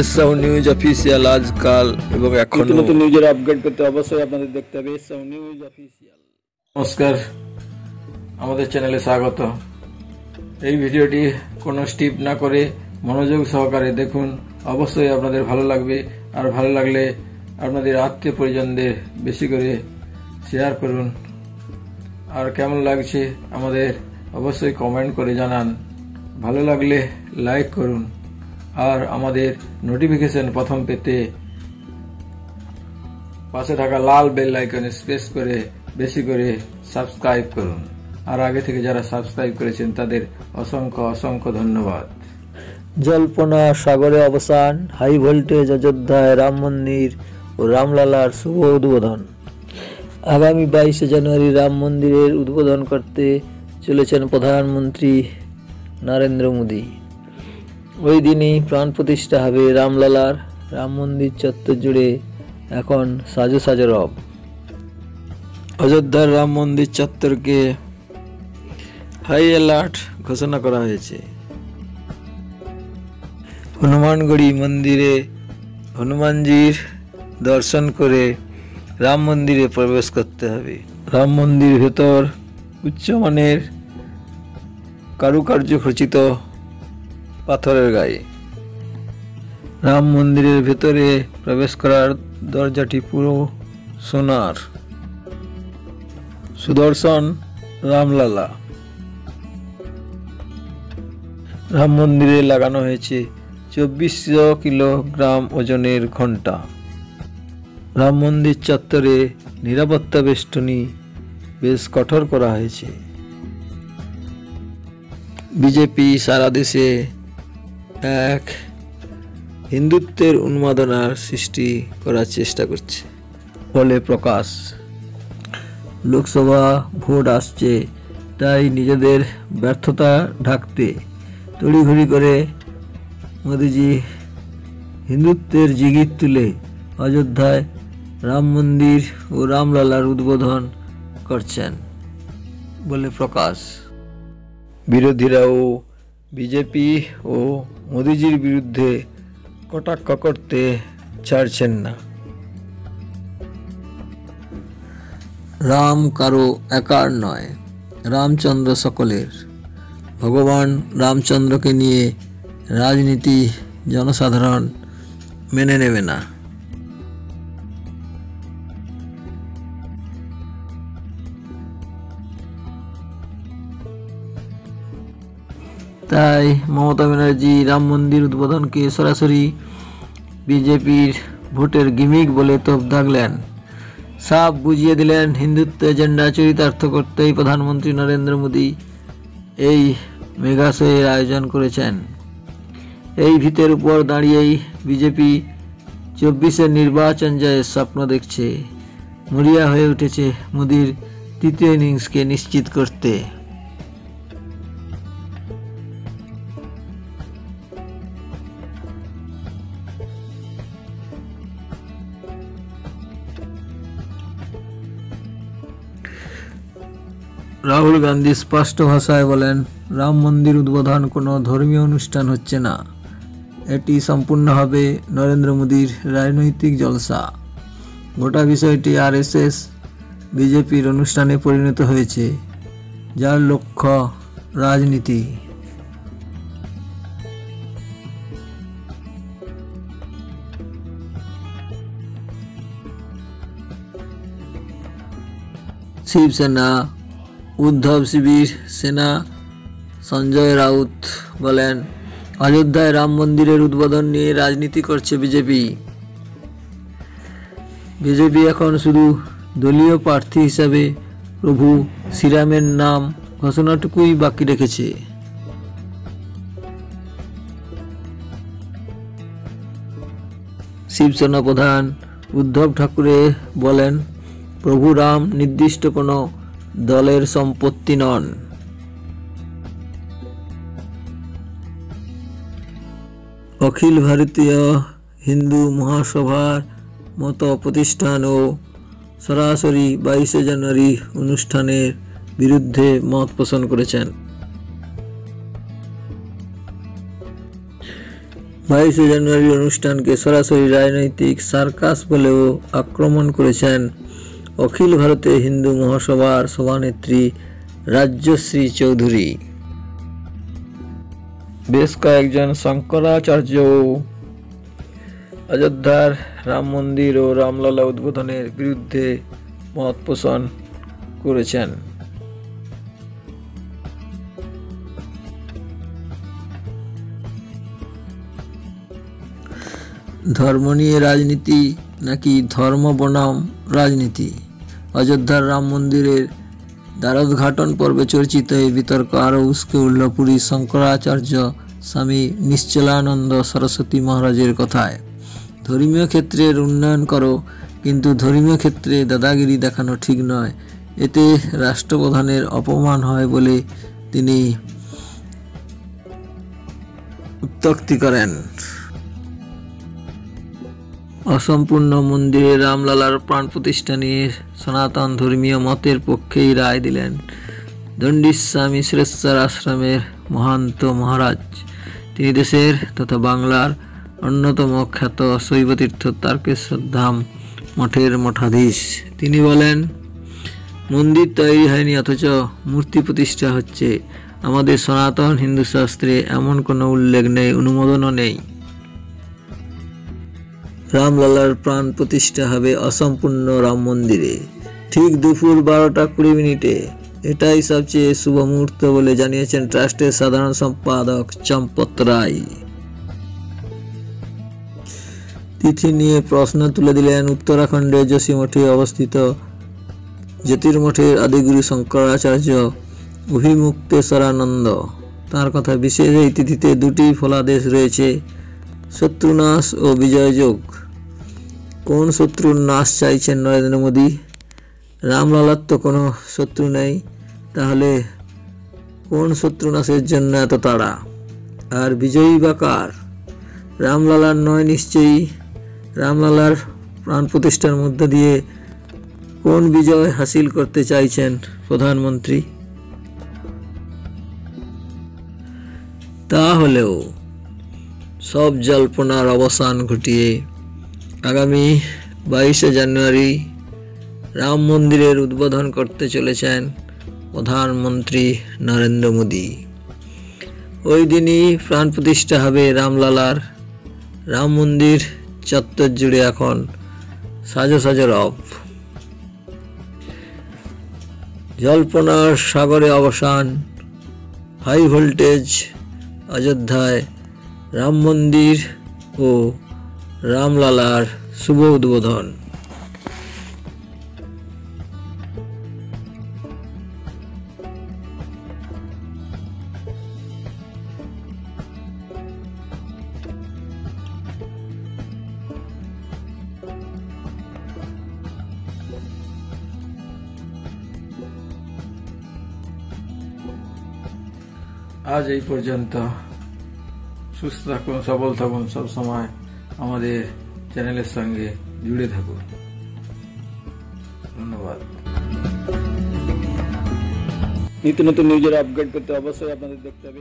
এসসাউ news official আজকাল এবং এখন নতুন নিউজের আপডেট পেতে অবশ্যই আপনাদের দেখতে হবে এসসাউ নিউজ অফিসিয়াল। নমস্কার, আমাদের চ্যানেলে স্বাগত। এই ভিডিওটি কোনো স্কিপ না করে মনোযোগ সহকারে দেখুন, অবশ্যই আপনাদের ভালো লাগবে। আর ভালো লাগলে আপনাদের আত্মীয় পরিজনদের বেশি করে শেয়ার করুন। আর কেমন লাগছে আমাদের অবশ্যই কমেন্ট করে জানান। ভালো লাগলে লাইক করুন আর আমাদের নোটিফিকেশন প্রথম পেতে পাশে থাকা লাল বেল আইকনে প্রেস করে বেশি করে সাবস্ক্রাইব করুন। আর আগে থেকে যারা সাবস্ক্রাইব করেছেন তাদের অসংখ্য অসংখ্য ধন্যবাদ। জল্পনা সাগরে অবসান, হাই ভোল্টেজ অযোধ্যায় রাম মন্দির ও রামলালার শুভ উদ্বোধন। আগামী 22 জানুয়ারি রাম মন্দিরের উদ্বোধন করতে চলেছেন প্রধানমন্ত্রী নরেন্দ্র মোদী। ওই দিনই প্রাণ প্রতিষ্ঠা হবে রামলালার। রাম মন্দির চত্বর জুড়ে এখন সাজো সাজো রব। অযোধ্যার রাম মন্দির চত্বরকে হাই অ্যালার্ট ঘোষণা করা হয়েছে। হনুমানগড়ি মন্দিরে হনুমানজির দর্শন করে রাম মন্দিরে প্রবেশ করতে হবে। রাম মন্দির ভেতর উচ্চমানের কারুকার্য খচিত পাথরের গায়ে। রাম মন্দিরের ভেতরে প্রবেশ করার দরজাটি পুরো সোনার। সুদর্শন রামলালা। রাম মন্দিরে লাগানো হয়েছে 2400 কিলোগ্রাম ওজনের ঘণ্টা। রাম মন্দির চত্বরে নিরাপত্তা বেষ্টনী বেশ কঠোর করা হয়েছে। বিজেপি সারা দেশে এক হিন্দুত্বের উন্মাদনার সৃষ্টি করার চেষ্টা করছে বলে প্রকাশ। লোকসভা ভোট আসছে, তাই নিজেদের ব্যর্থতা ঢাকতে তড়িঘড়ি করে মোদিজি হিন্দুত্বের জিগির তুলে অযোধ্যায় রাম মন্দির ও রামলালার উদ্বোধন করছেন বলে প্রকাশ। বিরোধীরাও বিজেপি ও মোদিজির বিরুদ্ধে কটাক্ষ করতে ছাড়ছেন না। রাম কারো একার নয়, রামচন্দ্র সকলের। ভগবান রামচন্দ্রকে নিয়ে রাজনীতি জনসাধারণ মেনে নেবে না। তাই মমতা ব্যানার্জি রাম মন্দির উদ্বোধনকে সরাসরি বিজেপির ভোটের গিমিক বলে তোপ দাগলেন। সাফ বুঝিয়ে দিলেন হিন্দুত্ব এজেন্ডা চরিতার্থ করতেই প্রধানমন্ত্রী নরেন্দ্র মোদী এই মেগা শোয়ের আয়োজন করেছেন। এই ভিতের উপর দাঁড়িয়েই বিজেপি 24-এর নির্বাচন জয়ের স্বপ্ন দেখছে। মরিয়া হয়ে উঠেছে মোদীর তৃতীয় ইনিংসকে নিশ্চিত করতে। রাহুল গান্ধী স্পষ্ট ভাষায় বলেন, রাম মন্দির উদ্বোধন কোনো ধর্মীয় অনুষ্ঠান হচ্ছে না, এটি সম্পূর্ণ হবে নরেন্দ্র মোদীর রাজনৈতিক জলসা। গোটা বিষয়টি আরএসএস বিজেপির অনুষ্ঠানে পরিণত হয়েছে, যার লক্ষ্য রাজনীতি। শিবসেনা উদ্ধব শিবির সেনা সঞ্জয় রাউত বলেন, অযোধ্যায় রাম মন্দিরের উদ্বোধন নিয়ে রাজনীতি করছে বিজেপি। বিজেপি এখন শুধু দলীয় প্রার্থী হিসাবে প্রভু শ্রীরামের নাম ঘোষণাটুকুই বাকি রেখেছে। শিবসেনা প্রধান উদ্ধব ঠাকুরে বলেন, প্রভু রাম নির্দিষ্ট কোনো দলের সম্পত্তি নন। অখিল ভারতীয় হিন্দু মহাসভার মতো প্রতিষ্ঠানও সরাসরি 22 জানুয়ারি অনুষ্ঠানের বিরুদ্ধে মত পোষণ করেছেন। 22শে জানুয়ারি অনুষ্ঠানকে সরাসরি রাজনৈতিক সার্কাস বলেও আক্রমণ করেছেন অখিল ভারতীয় হিন্দু মহাসভার সভানেত্রী রাজ্যশ্রী চৌধুরী। বেশ কয়েকজন শঙ্করাচার্য অযোধ্যার রাম মন্দির ও রামলালা উদ্বোধনের বিরুদ্ধে মত পোষণ করেছেন। ধর্ম নিয়ে রাজনীতি নাকি ধর্ম বনাম রাজনীতি? অযোধ্যার রাম মন্দিরের দ্বারোদ্ঘাটন পর্বে চর্চিত এই বিতর্ক আরও উস্কে উঠল পুরী শঙ্করাচার্য স্বামী নিশ্চলানন্দ সরস্বতী মহারাজের কথায়। ধর্মীয় ক্ষেত্রের উন্নয়ন করো, কিন্তু ধর্মীয় ক্ষেত্রে দাদাগিরি দেখানো ঠিক নয়। এতে রাষ্ট্রপ্রধানের অপমান হয় বলে তিনি উক্তি করেন। অসম্পূর্ণ মন্দিরে রামলালার প্রাণ প্রতিষ্ঠা নিয়ে সনাতন ধর্মীয় মতের পক্ষেই রায় দিলেন দণ্ডিস্বামী শ্রেষ্ঠর আশ্রমের মহান্ত মহারাজ। তিনি দেশের তথা বাংলার অন্যতম খ্যাত শৈবতীর্থ তারকেশ্বর ধাম মঠের মঠাধীশ। তিনি বলেন, মন্দির তৈরি হয়নি অথচ মূর্তি প্রতিষ্ঠা হচ্ছে। আমাদের সনাতন হিন্দু শাস্ত্রে এমন কোনো উল্লেখ নেই, অনুমোদনও নেই। রামলালার প্রাণ প্রতিষ্ঠা হবে অসম্পূর্ণ রাম মন্দিরে ঠিক দুপুর 12:20। এটাই সবচেয়ে শুভ মুহূর্ত বলে জানিয়েছেন ট্রাস্টের সাধারণ সম্পাদক চম্পত রায়। তিথি নিয়ে প্রশ্ন তুলে দিলেন উত্তরাখণ্ডের যোশীমঠে অবস্থিত জ্যোতির্মঠের আদিগুরু শঙ্করাচার্য অভিমুক্তেশ্বরানন্দ। তার কথা, বিশেষ এই তিথিতে দুটি ফলাদেশ রয়েছে, শত্রুনাশ ও বিজয় যোগ। কোন শত্রুর নাশ চাইছেন নরেন্দ্র মোদী? রামলালার তো কোনো শত্রু নেই, তাহলে কোন শত্রুনাশের জন্য এত তাড়া? আর বিজয়ী বা কার? রামলালার নয় নিশ্চয়ই। রামলালার প্রাণ প্রতিষ্ঠার মধ্য দিয়ে কোন বিজয় হাসিল করতে চাইছেন প্রধানমন্ত্রী? তাহলেও সব জল্পনার অবসান ঘটিয়ে আগামী 22শে জানুয়ারি রাম মন্দিরের উদ্বোধন করতে চলেছেন প্রধানমন্ত্রী নরেন্দ্র মোদী। ওই দিনই প্রাণ প্রতিষ্ঠা হবে রামলালার। রাম মন্দির চত্বর জুড়ে এখন সাজো সাজো রব। জল্পনার সাগরে অবসান, হাই ভোল্টেজ অযোধ্যায় রাম মন্দির ও রামলালার শুভ উদ্বোধন। আজ এই পর্যন্ত। সুস্থ থাকুন, সবল থাকুন, সব সময় আমাদের চ্যানেলের সঙ্গে জুড়ে থাকুন। ধন্যবাদ। নিত্য নতুন নিউজের আপডেট করতে অবশ্যই আপনাদের দেখতে হবে